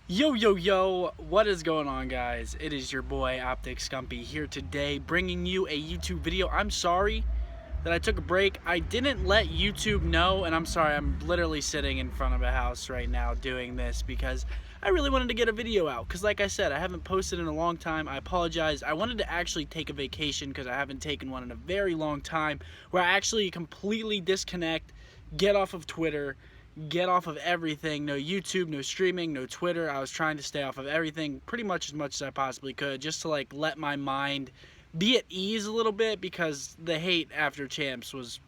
Yo, what is going on, guys? It is your boy Optic Scumpy here today bringing you a YouTube video. I'm sorry that I took a break. I didn't let YouTube know, and I'm sorry, I'm literally sitting in front of a house right now doing this because I really wanted to get a video out because like I said, I haven't posted in a long time. I apologize. I wanted to actually take a vacation because I haven't taken one in a very long time where I actually completely disconnect, get off of Twitter, get off of everything. No YouTube, no streaming, no Twitter. I was trying to stay off of everything pretty much as I possibly could, just to like let my mind be at ease a little bit, because the hate after champs was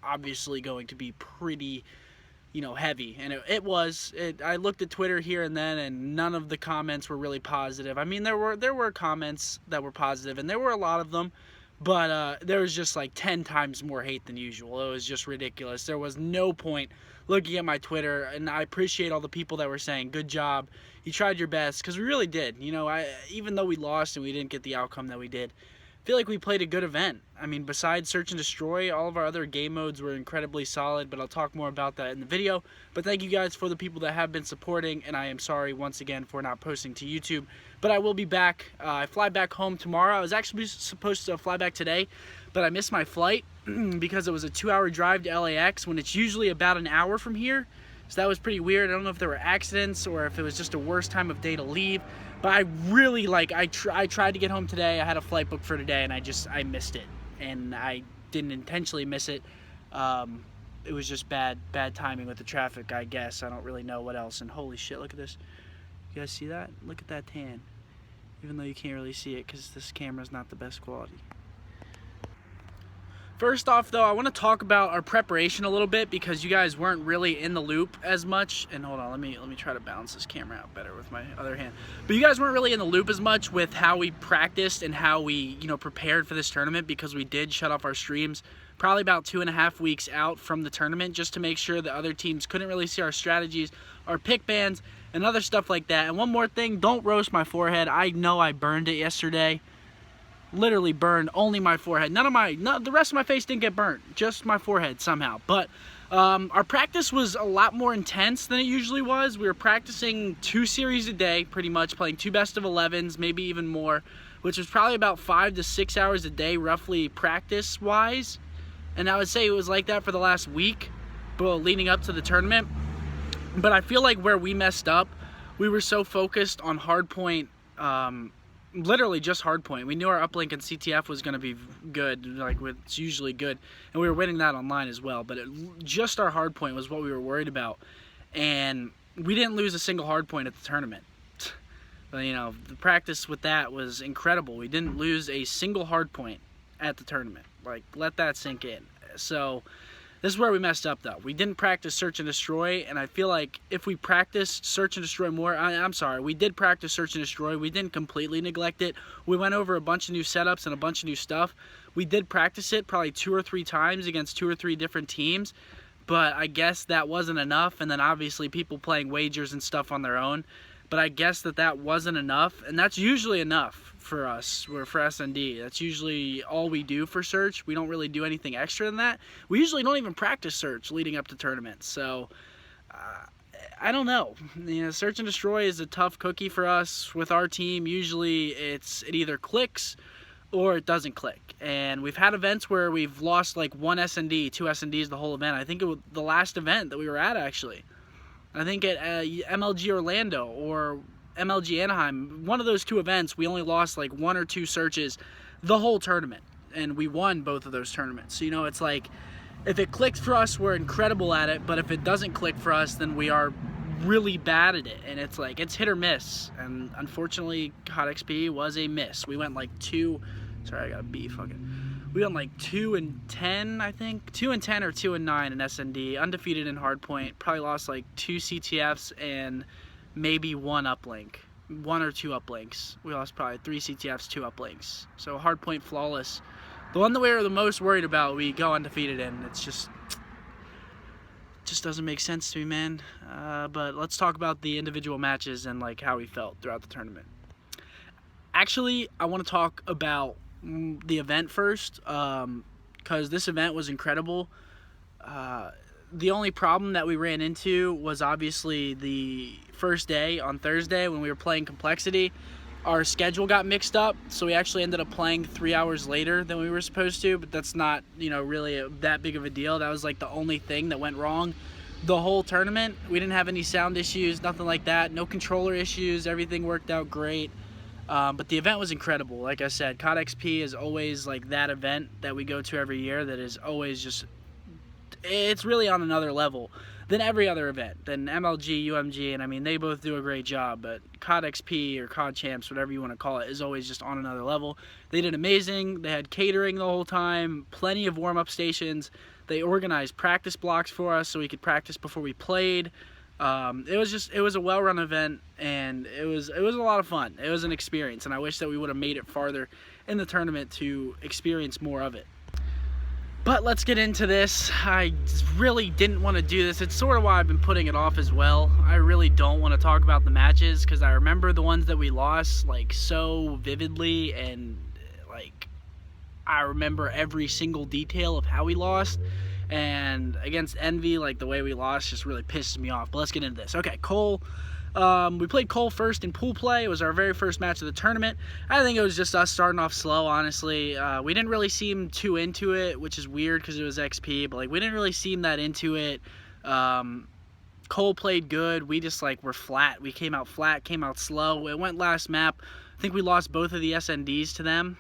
obviously going to be pretty, heavy, and it was. I looked at Twitter here and then, and none of the comments were really positive. I mean, there were comments that were positive, and there were a lot of them, but there was just like 10 times more hate than usual. It was just ridiculous. There was no point looking at my Twitter, and I appreciate all the people that were saying, good job, you tried your best, because we really did. Even though we lost and we didn't get the outcome that we did, I feel like we played a good event. I mean, besides Search and Destroy, all of our other game modes were incredibly solid, but I'll talk more about that in the video. But thank you guys for the people that have been supporting, and I am sorry once again for not posting to YouTube. But I will be back. I fly back home tomorrow. I was actually supposed to fly back today, but I missed my flight because it was a 2-hour drive to LAX when it's usually about an hour from here. So that was pretty weird. I don't know if there were accidents or if it was just a worse time of day to leave. But I really, I tried to get home today. I had a flight booked for today, and I missed it. And I didn't intentionally miss it. It was just bad timing with the traffic, I guess. I don't really know what else. And holy shit, look at this. You guys see that? Look at that tan. Even though you can't really see it because this camera's not the best quality. First off, though, I want to talk about our preparation a little bit because you guys weren't really in the loop as much. And hold on, let me try to balance this camera out better with my other hand. But you guys weren't really in the loop as much with how we practiced and how we, prepared for this tournament, because we did shut off our streams probably about 2.5 weeks out from the tournament just to make sure that other teams couldn't really see our strategies, our pick bans, and other stuff like that. And one more thing, don't roast my forehead. I know I burned it yesterday. Literally burned only my forehead. The rest of my face didn't get burnt, just my forehead somehow. But our practice was a lot more intense than it usually was. We were practicing 2 series a day, pretty much playing 2 best of 11s, maybe even more, which was probably about 5 to 6 hours a day, roughly practice wise. And I would say it was like that for the last week, leading up to the tournament. But I feel like where we messed up, we were so focused on hardpoint, literally just hardpoint. We knew our uplink and CTF was going to be good, like it's usually good, and we were winning that online as well, but just our hardpoint was what we were worried about, and we didn't lose a single hardpoint at the tournament. But, the practice with that was incredible. We didn't lose a single hardpoint at the tournament. Like, let that sink in. So this is where we messed up, though. We didn't practice Search and Destroy, and I feel like if we practiced Search and Destroy more, I'm sorry, we did practice Search and Destroy. We didn't completely neglect it. We went over a bunch of new setups and a bunch of new stuff. We did practice it probably 2 or 3 times against 2 or 3 different teams, but I guess that wasn't enough, and then obviously people playing wagers and stuff on their own. But I guess that wasn't enough, and that's usually enough for us. We're for S&D. That's usually all we do for Search. We don't really do anything extra than that. We usually don't even practice Search leading up to tournaments. So I don't know. Search and Destroy is a tough cookie for us with our team. Usually it either clicks or it doesn't click. And we've had events where we've lost like 1 S&D, 2 S&Ds the whole event. I think it was the last event that we were at, actually. I think at MLG Orlando or MLG Anaheim, one of those 2 events, we only lost like 1 or 2 searches the whole tournament, and we won both of those tournaments. So, it's like, if it clicks for us, we're incredible at it, but if it doesn't click for us, then we are really bad at it, and it's like, it's hit or miss, and unfortunately, CoD XP was a miss. We went like 2, sorry, I got a B, fuck it. We went like 2-10, I think. 2-10 or 2-9 in S&D, undefeated in hardpoint. Probably lost like 2 CTFs and maybe 1 uplink, 1 or 2 uplinks. We lost probably 3 CTFs, 2 uplinks. So hardpoint flawless. The one that we were the most worried about, we go undefeated in. It's just doesn't make sense to me, man. But let's talk about the individual matches and like how we felt throughout the tournament. Actually, I want to talk about the event first, because this event was incredible. the only problem that we ran into was obviously the first day on Thursday when we were playing Complexity. Our schedule got mixed up, so we actually ended up playing 3 hours later than we were supposed to, but that's not, really that big of a deal. That was like the only thing that went wrong the whole tournament. We didn't have any sound issues, nothing like that, no controller issues, everything worked out great. But the event was incredible. Like I said, CoD XP is always like that event that we go to every year that is always just, it's really on another level than every other event, than MLG, UMG, and I mean, they both do a great job, but CoD XP or CoD Champs, whatever you want to call it, is always just on another level. They did amazing. They had catering the whole time, plenty of warm-up stations. They organized practice blocks for us so we could practice before we played. It was a well-run event, and it was a lot of fun. It was an experience, and I wish that we would have made it farther in the tournament to experience more of it. But let's get into this. I really didn't want to do this. It's sort of why I've been putting it off as well. I really don't want to talk about the matches because I remember the ones that we lost like so vividly, and like I remember every single detail of how we lost. And against Envy, like the way we lost just really pisses me off. But let's get into this. Okay, Cole. We played Cole first in pool play. It was our very first match of the tournament. I think it was just us starting off slow, honestly. We didn't really seem too into it, which is weird because it was XP, but like we didn't really seem that into it. Cole played good. We just like were flat. We came out flat, came out slow. It went last map. I think we lost both of the SNDs to them,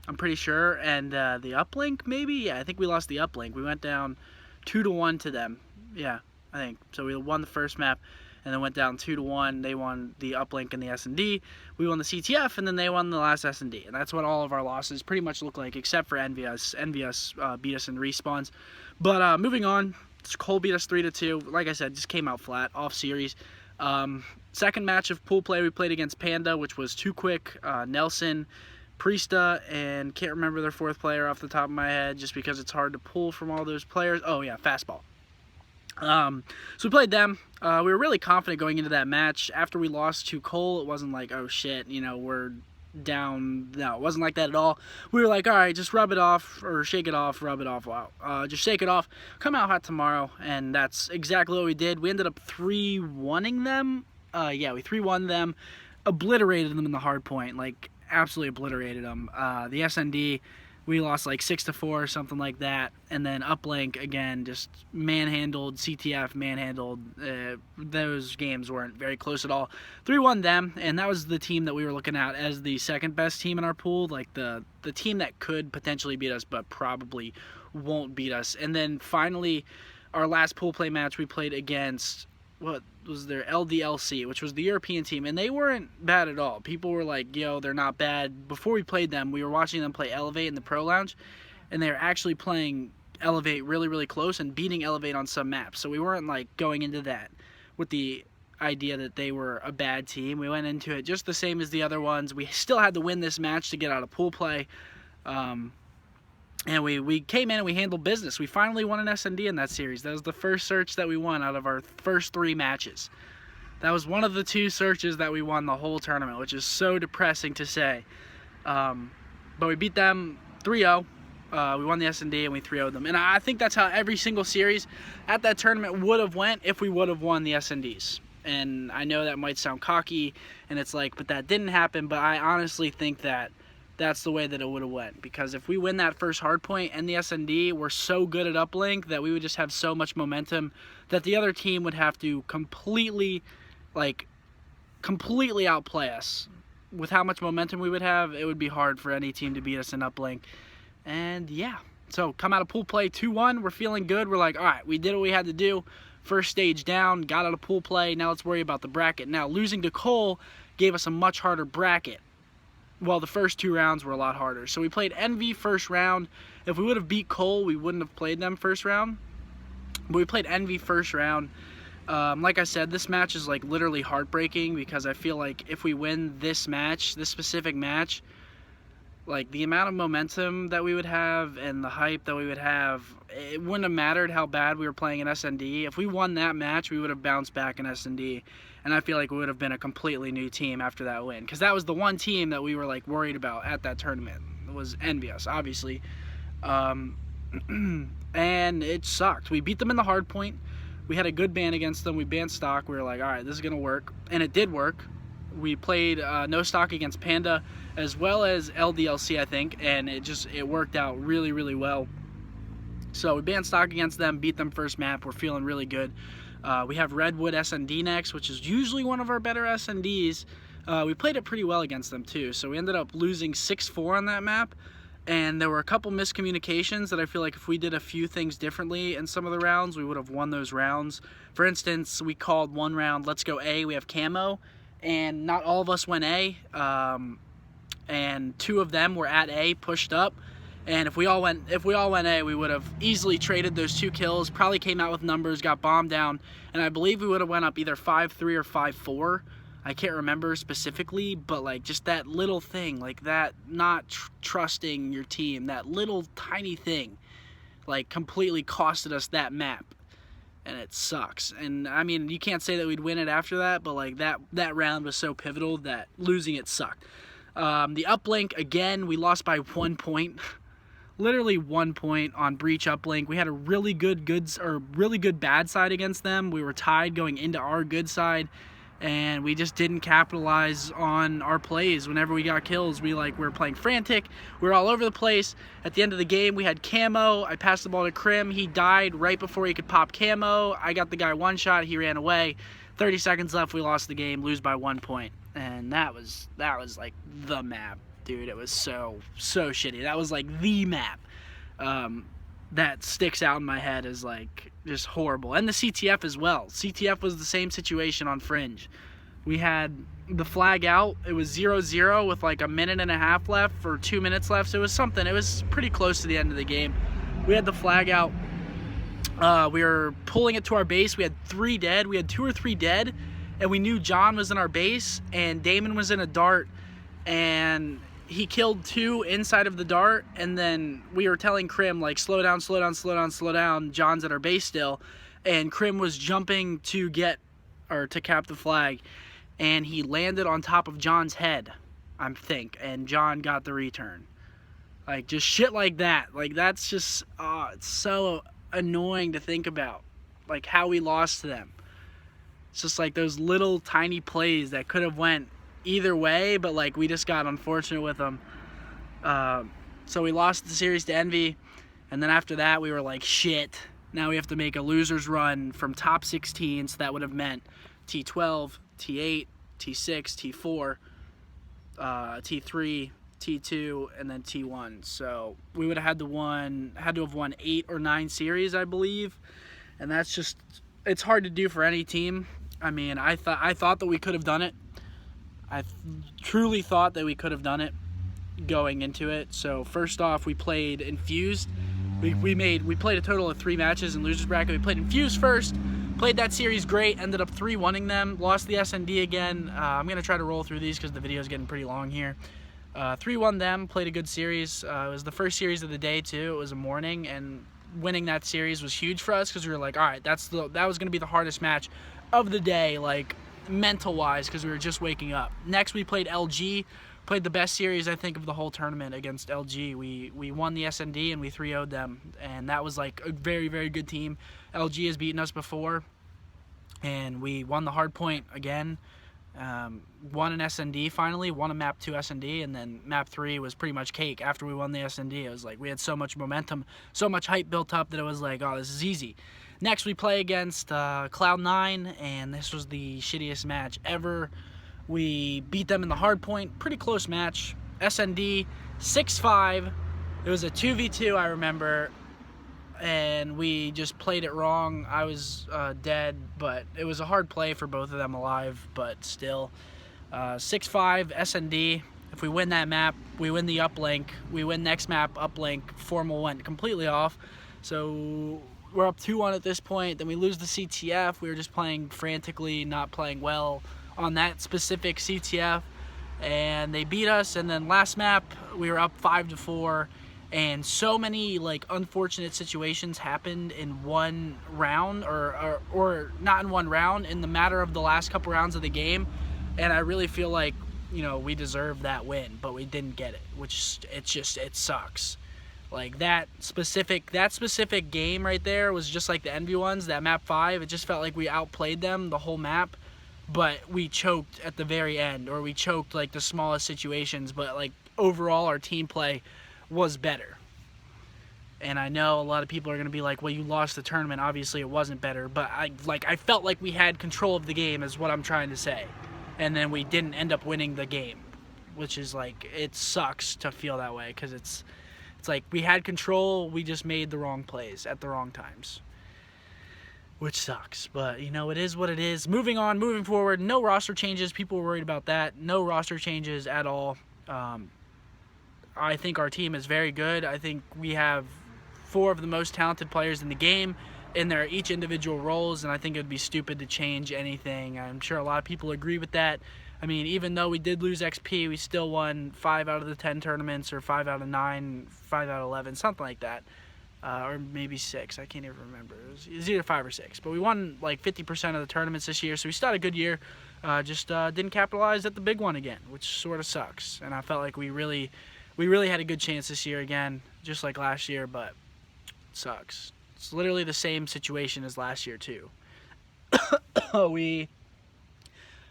I'm pretty sure. And the uplink, maybe? Yeah, I think we lost the uplink. We went down 2-1 to them. Yeah, I think. So we won the first map, and then went down 2-1. They won the uplink and the S&D. We won the CTF, and then they won the last S&D. And that's what all of our losses pretty much look like, except for NVS. NVS beat us in respawns. But moving on, Cole beat us 3-2. Like I said, just came out flat, off series. Second match of pool play, we played against Panda, which was Too Quick, Nelson, Priesta, and can't remember their fourth player off the top of my head just because it's hard to pull from all those players. Oh yeah, Fastball. So we played them. We were really confident going into that match. After we lost to Cole, it wasn't like, oh shit, we're down. No, it wasn't like that at all. We were like, all right, just rub it off, or shake it off, rub it off. Wow. Just shake it off, come out hot tomorrow, and that's exactly what we did. We ended up 3-1-ing them. Yeah, we 3-1 them, obliterated them in the hard point, like absolutely obliterated them. The SND, we lost like 6-4 or something like that, and then uplink again, just manhandled. CTF manhandled. Those games weren't very close at all. 3-1 them, and that was the team that we were looking at as the second best team in our pool, like the team that could potentially beat us but probably won't beat us. And then finally, our last pool play match, we played against, what was their LDLC, which was the European team, and they weren't bad at all. People were like, yo, they're not bad. Before we played them, we were watching them play Elevate in the Pro Lounge, and they were actually playing Elevate really, really close and beating Elevate on some maps. So we weren't like going into that with the idea that they were a bad team. We went into it just the same as the other ones. We still had to win this match to get out of pool play. And we came in and we handled business. We finally won an S&D in that series. That was the first search that we won out of our first 3 matches. That was one of the 2 searches that we won the whole tournament, which is so depressing to say. But we beat them 3-0. We won the S&D and we 3-0'd them. And I think that's how every single series at that tournament would have went if we would have won the S&Ds. And I know that might sound cocky, and it's like, but that didn't happen. But I honestly think that that's the way that it would have went, because if we win that first hardpoint and the S&D, we're so good at uplink that we would just have so much momentum that the other team would have to completely outplay us. With how much momentum we would have, it would be hard for any team to beat us in uplink. And yeah, so come out of pool play 2-1, we're feeling good. We're like, all right, we did what we had to do. First stage down, got out of pool play, now let's worry about the bracket. Now, losing to Cole gave us a much harder bracket. Well, the first 2 rounds were a lot harder. So we played Envy first round. If we would have beat Cole, we wouldn't have played them first round. But we played Envy first round. Like I said, this match is like literally heartbreaking, because I feel like if we win this match, this specific match, like the amount of momentum that we would have and the hype that we would have, it wouldn't have mattered how bad we were playing in S&D. If we won that match, we would have bounced back in S&D, and I feel like we would have been a completely new team after that win, because that was the one team that we were like worried about at that tournament. It was Envious, obviously. and it sucked. We beat them in the hard point. We had a good ban against them. We banned stock. We were like, all right, this is gonna work, and it did work. We played no stock against Panda as well as LDLC, I think, and it worked out really, really well. So we banned stock against them, beat them first map. We're feeling really good. We have Redwood SND next, which is usually one of our better SNDs. We played it pretty well against them too, so we ended up losing 6-4 on that map, and there were a couple miscommunications that I feel like if we did a few things differently in some of the rounds, we would have won those rounds. For instance, we called one round, let's go A, we have camo, and not all of us went A, and 2 of them were at A, pushed up. And if we all went A, we would have easily traded those 2 kills, probably came out with numbers, got bombed down, and I believe we would have went up either 5-3 or 5-4. I can't remember specifically, but like just that little thing, like that not trusting your team, that little tiny thing, like completely costed us that map, and it sucks. And I mean, you can't say that we'd win it after that, but like that round was so pivotal that losing it sucked. The uplink, again, we lost by 1 point. Literally 1 point on breach uplink. We had a really good bad side against them. We were tied going into our good side, and we just didn't capitalize on our plays. Whenever we got kills, we were playing frantic. We were all over the place. At the end of the game, we had camo. I passed the ball to Krim. He died right before he could pop camo. I got the guy one shot. He ran away. 30 seconds left. We lost the game. Lose by 1 point. And that was like the map. Dude, it was so shitty. That was like the map that sticks out in my head as like just horrible. And the CTF as well. CTF was the same situation on Fringe. We had the flag out. It was 0-0 with like a minute and a half left or 2 minutes left. So it was something. It was pretty close to the end of the game. We had the flag out. We were pulling it to our base. We had 3 dead. We had 2 or 3 dead. And we knew John was in our base and Damon was in a dart. And he killed 2 inside of the dart, and then we were telling Krim, like, slow down, slow down, slow down, slow down. John's at our base still, and Krim was jumping to cap the flag, and he landed on top of John's head, I think, and John got the return. Like, just shit like that. Like, that's just, it's so annoying to think about, like, how we lost to them. It's just like those little tiny plays that could have went either way, but like we just got unfortunate with them. So we lost the series to Envy, and then after that we were like, shit, now we have to make a loser's run from top 16, so that would have meant T12, T8, T6, T4, T3, T2, and then T1. So we would have had to have won 8 or 9 series, I believe, and that's just, it's hard to do for any team. I mean, I thought that we could have done it. I truly thought that we could have done it going into it. So first off, we played Infused. We played a total of 3 matches in losers bracket. We played Infused first, played that series great, ended up 3-1ing them, lost the SND again. I'm gonna try to roll through these because the video is getting pretty long here. 3-1 them, played a good series. It was the first series of the day too. It was a morning, and winning that series was huge for us because we were like, all right, that was gonna be the hardest match of the day, like mental wise, because we were just waking up. Next we played LG, played the best series I think of the whole tournament against LG. We won the SND and we 3-0'd them, and that was like a very, very good team. LG has beaten us before, and we won the hard point again. Won an SND finally, won a map 2 SND, and then map 3 was pretty much cake. After we won the SND, it was like we had so much momentum, so much hype built up that it was like, oh, this is easy. Next we play against Cloud9, and this was the shittiest match ever. We beat them in the hard point, pretty close match. SND 6-5. It was a 2v2, I remember, and we just played it wrong. I was dead, but it was a hard play for both of them alive, but still. 6-5 SND. If we win that map, we win the uplink. We win next map, uplink. Formal went completely off. So we're up 2-1 at this point. Then we lose the CTF. We were just playing frantically, not playing well on that specific CTF. And they beat us. And then last map, we were up 5-4. And so many like unfortunate situations happened in one round, or not in one round, in the matter of the last couple rounds of the game. And I really feel like, you know, we deserved that win, but we didn't get it, which it sucks. Like that specific game right there was just like the Envy ones, that map 5. It just felt like we outplayed them the whole map, but we choked at the very end, or we choked like the smallest situations, but like overall our team play was better. And I know a lot of people are going to be like, well, you lost the tournament, obviously it wasn't better, but I felt like we had control of the game is what I'm trying to say. And then we didn't end up winning the game, which is like, it sucks to feel that way, because it's like we had control, we just made the wrong plays at the wrong times, which sucks. But you know, it is what it is. Moving on, moving forward, no roster changes. People were worried about that. No roster changes at all. I think our team is very good. I think we have 4 of the most talented players in the game in their each individual roles, and I think it would be stupid to change anything. I'm sure a lot of people agree with that. I mean, even though we did lose XP, we still won 5 out of the 10 tournaments, or 5 out of 9, 5 out of 11, something like that. Or maybe 6, I can't even remember. It was either 5 or 6. But we won like 50% of the tournaments this year, so we still had a good year. Just didn't capitalize at the big one again, which sort of sucks. And I felt like we really had a good chance this year again, just like last year, but it sucks. It's literally the same situation as last year too. We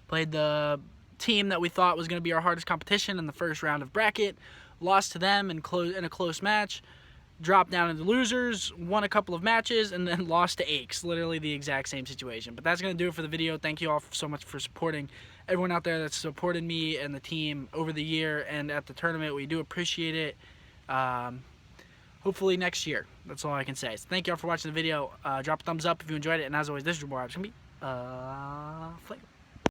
played the team that we thought was going to be our hardest competition in the first round of bracket, lost to them in a close match, dropped down into losers, won a couple of matches, and then lost to Aches. Literally the exact same situation. But that's going to do it for the video. Thank you all so much for supporting everyone out there that's supported me and the team over the year and at the tournament. We do appreciate it. Hopefully next year. That's all I can say. So thank you all for watching the video. Drop a thumbs up if you enjoyed it. And as always, this is your boy, Scump. Flavor.